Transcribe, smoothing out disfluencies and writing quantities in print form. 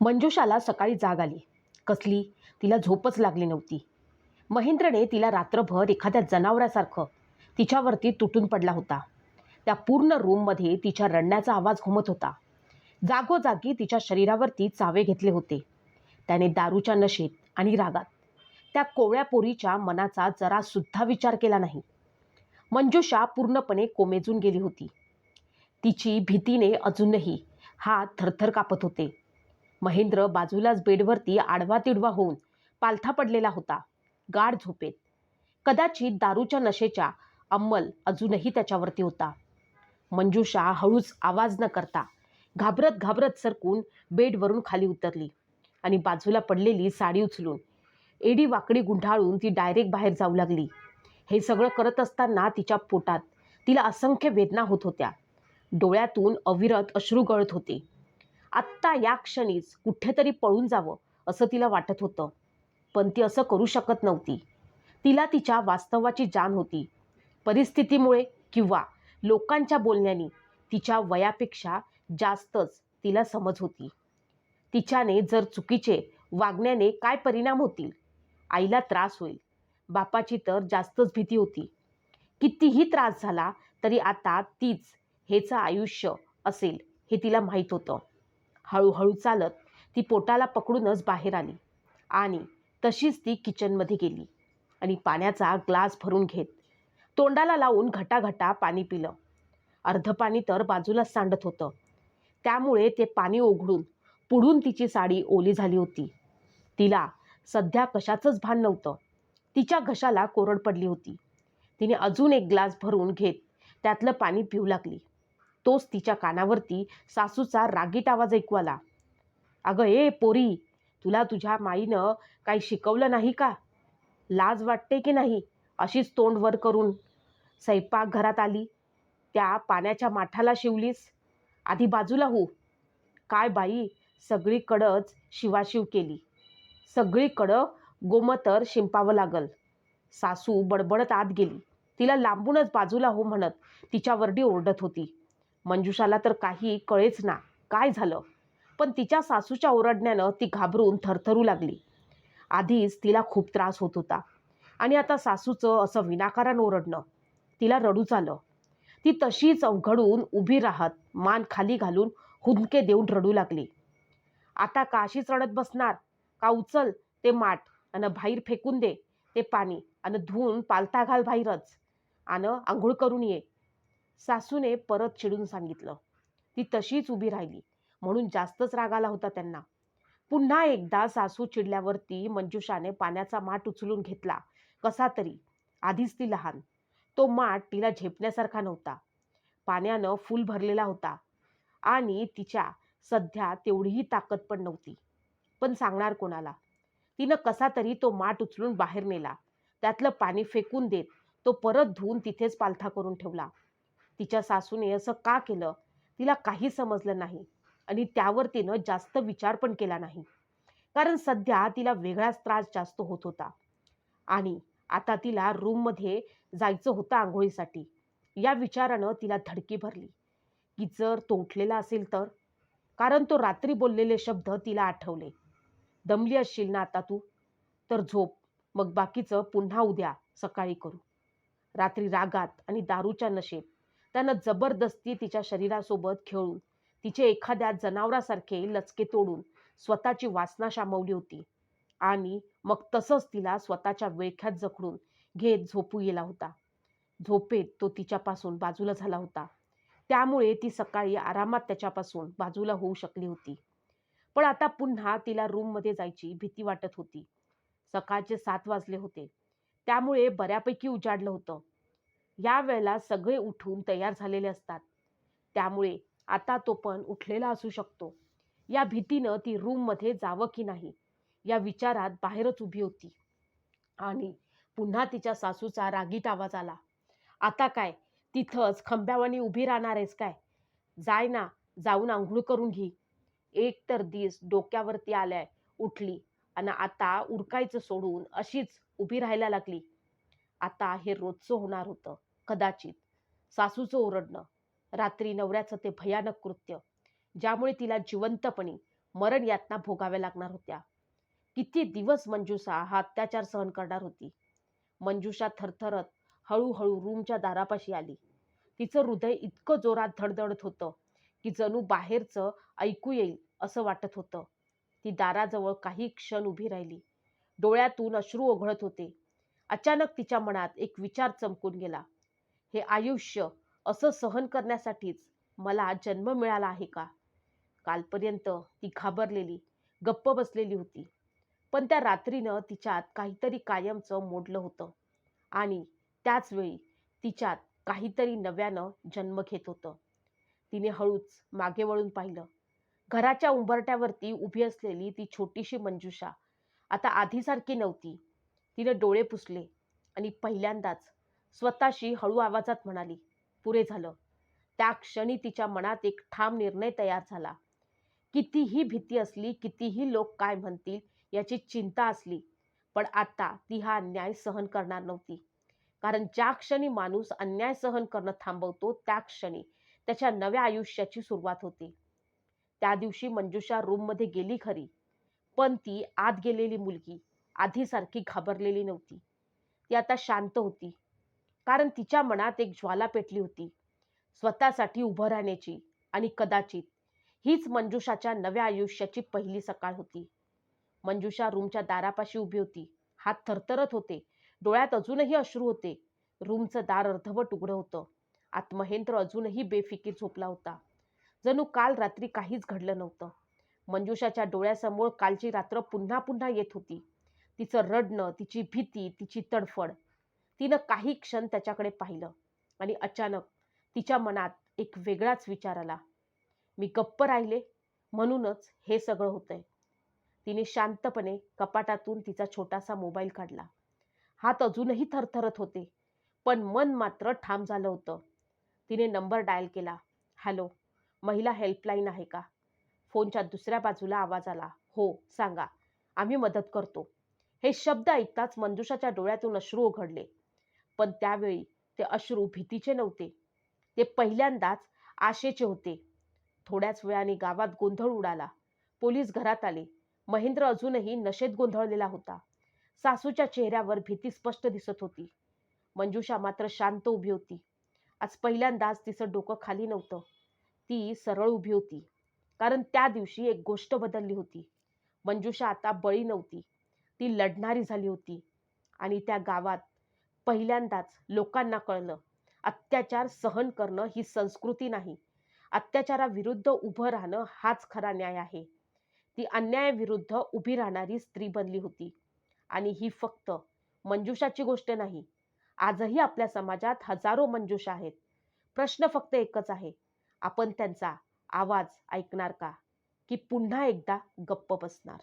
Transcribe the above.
मंजुषाला सकाळी जाग आली. कसली? तिला झोपच लागली नव्हती. महेंद्रने तिला रात्रभर एखाद्या जनावरासारखं तिच्यावरती तुटून पडला होता. त्या पूर्ण रूममध्ये तिच्या रडण्याचा आवाज घुमत होता. जागोजागी तिच्या शरीरावरती चावे घेतले होते. त्याने दारूच्या नशेत आणि रागात त्या कोवळ्या पोरीच्या मनाचा जरासुद्धा विचार केला नाही. मंजुषा पूर्णपणे कोमेजून गेली होती. तिची भीतीने अजूनही हात थरथर कापत होते. महेंद्र बाजूलाच बेडवरती आडवा तिडवा होऊन पालथा पडलेला होता, गाढ झोपेत. कदाचित दारूच्या नशेच्या अंमल अजूनही त्याच्यावरती होता. मंजुषा हळूच आवाज न करता घाबरत घाबरत सरकून बेडवरून खाली उतरली आणि बाजूला पडलेली साडी उचलून एडी वाकडी गुंडाळून ती डायरेक्ट बाहेर जाऊ लागली. हे सगळं करत असताना तिच्या पोटात तिला असंख्य वेदना होत होत्या. डोळ्यातून अविरत अश्रू गळत होते. आत्ता या क्षणीच कुठेतरी पळून जावं असं तिला वाटत होतं, पण ती असं करू शकत नव्हती. तिला तिच्या वास्तवाची जाण होती. परिस्थितीमुळे किंवा लोकांच्या बोलण्याने तिच्या वयापेक्षा जास्तच तिला समज होती. तिच्याने जर चुकीचे वागण्याने काय परिणाम होतील, आईला त्रास होईल, बापाची तर जास्तच भीती होती. कितीही त्रास झाला तरी आता तीच हेचं आयुष्य असेल हे तिला माहीत होतं. हळूहळू चालत ती पोटाला पकडूनच बाहेर आली आणि तशीच ती किचनमध्ये गेली आणि पाण्याचा ग्लास भरून घेत तोंडाला लावून घटाघटा पाणी पिलं. अर्ध पाणी तर बाजूलाच सांडत होतं. त्यामुळे ते पाणी ओघळून पुढून तिची साडी ओली झाली होती. तिला सध्या कशाचंच भान नव्हतं. तिच्या घशाला कोरड पडली होती. तिने अजून एक ग्लास भरून घेत त्यातलं पाणी पिऊ लागली. तोच तिच्या कानावरती सासूचा रागीट आवाज ऐकू आला. अगं ए पोरी, तुला तुझ्या माईनं काही शिकवलं नाही का? लाज वाटते की नाही अशीच तोंड वर करून स्वयंपाकघरात आली? त्या पाण्याच्या माठाला शिवलीस? आधी बाजूला हो. काय बाई, सगळीकडंच शिवाशिव केली. सगळीकडं गोमतर शिंपावं लागल. सासू बडबडत आत गेली. तिला लांबूनच बाजूला हो म्हणत तिच्यावरडी ओरडत होती. मंजुषाला तर काही कळेच ना काय झालं, पण तिच्या सासूच्या ओरडण्यानं ती घाबरून थरथरू लागली. आधीच तिला खूप त्रास होत होता आणि आता सासूचं असं विनाकारण ओरडणं तिला रडूच आलं. ती तशीच अवघडून उभी राहत मान खाली घालून हुंदके देऊन रडू लागली. आता का अशीच रडत बसणार? का उचल ते माठ आणि बाहेर फेकून दे ते पाणी आणि धुवून पालथा घाल बाहेरच आणि आंघोळ करून ये. सासूने परत चिडून सांगितलं. ती तशीच उभी राहिली म्हणून जास्तच राग आला होता त्यांना. पुन्हा एकदा सासू चिडल्यावरती मंजुषाने पाण्याचा माठ उचलून घेतला कसा तरी. आधीच ती लहान. तो माठ तिला झेपण्यासारखा नव्हता. पाण्यानं फुल भरलेला होता आणि तिच्या सध्या तेवढीही ताकद पण नव्हती. पण सांगणार कोणाला? तिनं कसा तरी तो माठ उचलून बाहेर नेला. त्यातलं पाणी फेकून देत तो परत धुवून तिथेच पालथा करून ठेवला. तिच्या सासूने असं का केलं तिला काही समजलं नाही आणि त्यावर तिनं जास्त विचार पण केला नाही, कारण सध्या तिला वेगळाच त्रास जास्त होत होता. आणि आता तिला रूममध्ये जायचं होतं आंघोळीसाठी. या विचारानं तिला धडकी भरली की जर तो उठलेला असेल तर, कारण तो रात्री बोललेले शब्द तिला आठवले. दमली असशील ना आता तू, तर झोप, मग बाकीचं पुन्हा उद्या सकाळी करू. रात्री रागात आणि दारूच्या नशेत त्यानं जबरदस्ती तिच्या शरीरासोबत खेळून तिचे एखाद्या जनावरासारखे लचके तोडून स्वतःची वासना शामवली होती आणि मग तसंच तिला स्वतःच्या विळख्यात जखडून घेत झोपू गेला होता. झोपेत तो तिच्यापासून बाजूला झाला होता. त्यामुळे ती सकाळी आरामात त्याच्यापासून बाजूला होऊ शकली होती. पण आता पुन्हा तिला रूममध्ये जायची भीती वाटत होती. सकाळचे 7 वाजले होते. त्यामुळे बऱ्यापैकी उजाडलं होतं. या वेळेला सगळे उठून तयार झालेले असतात. त्यामुळे आता तो पण उठलेला असू शकतो. या भीतीनं ती रूममध्ये जावं की नाही या विचारात बाहेरच उभी होती. आणि पुन्हा तिच्या सासूचा रागीट आवाज आला. आता काय तिथंच खंब्यावानी उभी राहणार आहेस काय? जाय ना, जाऊन आंघोळ करून घे. एक तर दिस डोक्यावरती आलाय, उठली आणि आता उरकायचं सोडून अशीच उभी राहायला लागली. आता हे रोजचं होणार होतं कदाचित. सासूचं ओरडणं, रात्री नवऱ्याचं ते भयानक कृत्य, ज्यामुळे तिला जिवंतपणी मरण यातना भोगाव्या लागणार होत्या. किती दिवस मंजुषा हा अत्याचार सहन करणार होती. मंजुषा थरथरत हळूहळू रूमच्या दारापाशी आली. तिचं हृदय इतकं जोरात धडधडत होतं की जणू बाहेरचं ऐकू येईल असं वाटत होतं. ती दाराजवळ काही क्षण उभी राहिली. डोळ्यातून अश्रू ओघळत होते. अचानक तिच्या मनात एक विचार चमकून गेला. हे आयुष्य असं सहन करण्यासाठीच मला जन्म मिळाला आहे का? कालपर्यंत ती घाबरलेली, गप्प बसलेली होती. पण त्या रात्रीनं तिच्यात काहीतरी कायमचं मोडलं होतं आणि त्याच वेळी तिच्यात काहीतरी नव्यानं जन्म घेत होतं. तिने हळूच मागे वळून पाहिलं. घराच्या उंबरठ्यावरती उभी असलेली ती छोटीशी मंजुषा आता आधीसारखी नव्हती. तिने डोळे पुसले आणि पहिल्यांदाच स्वतःशी हळू आवाजात म्हणाली, पुरे झालं. त्या क्षणी तिच्या मनात एक ठाम निर्णय तयार झाला. कितीही भीती असली, कितीही लोक काय म्हणतील याची चिंता असली, पण आता ती हा अन्याय सहन करणार नव्हती. कारण ज्या क्षणी माणूस अन्याय सहन करणं थांबवतो त्या क्षणी त्याच्या नव्या आयुष्याची सुरुवात होते. त्या दिवशी मंजुषा रूममध्ये गेली खरी, पण ती आत गेलेली मुलगी आधीसारखी घाबरलेली नव्हती. ती आता शांत होती. कारण तिच्या मनात एक ज्वाला पेटली होती, स्वतःसाठी उभं राहण्याची. आणि कदाचित हीच मंजुषाच्या नव्या आयुष्याची पहिली सकाळ होती. मंजुषा रूमच्या दारापाशी उभी होती. हात थरथरत होते. डोळ्यात अजूनही अश्रू होते. रूमचं दार अर्धवट उघडं होतं. आत महेंद्र अजूनही बेफिकीर झोपला होता. जणू काल रात्री काहीच घडलं नव्हतं. मंजुषाच्या डोळ्यासमोर कालची रात्र पुन्हा पुन्हा येत होती. तिचं रडणं, तिची भीती, तिची तडफड. तिनं काही क्षण त्याच्याकडे पाहिलं आणि अचानक तिच्या मनात एक वेगळाच विचार आला. मी गप्प राहिले म्हणूनच हे सगळं होतंय. तिने शांतपणे कपाटातून तिचा छोटासा मोबाईल काढला. हात अजूनही थरथरत होते, पण मन मात्र ठाम झालं होतं. तिने नंबर डायल केला. हॅलो, महिला हेल्पलाईन आहे का? फोनच्या दुसऱ्या बाजूला आवाज आला. हो, सांगा, आम्ही मदत करतो. हे शब्द ऐकताच मंजुषाच्या डोळ्यातून अश्रू ओघळले. पण त्यावेळी ते अश्रू भीतीचे नव्हते. ते पहिल्यांदाच आशेचे होते. थोड्याच वेळाने गावात गोंधळ उडाला. पोलीस घरात आले. महेंद्र अजूनही नशेत गोंधळलेला होता. सासूच्या चेहऱ्यावर भीती स्पष्ट दिसत होती. मंजुषा मात्र शांत उभी होती. आज पहिल्यांदाच तिचं डोकं खाली नव्हतं. ती सरळ उभी होती. कारण त्या दिवशी एक गोष्ट बदलली होती. मंजुषा आता बळी नव्हती. ती लढणारी झाली होती. आणि त्या गावात पहिल्यांदाच लोकांना कळलं, अत्याचार सहन करणं ही संस्कृती नाही. अत्याचाराविरुद्ध उभं राहणं हाच खरा न्याय आहे. ती अन्यायाविरुद्ध उभी राहणारी स्त्री बनली होती. आणि ही फक्त मंजुषाची गोष्ट नाही. आजही आपल्या समाजात हजारो मंजुषा आहेत. प्रश्न फक्त एकच आहे, आपण त्यांचा आवाज ऐकणार का? की पुन्हा एकदा गप्प बसणार?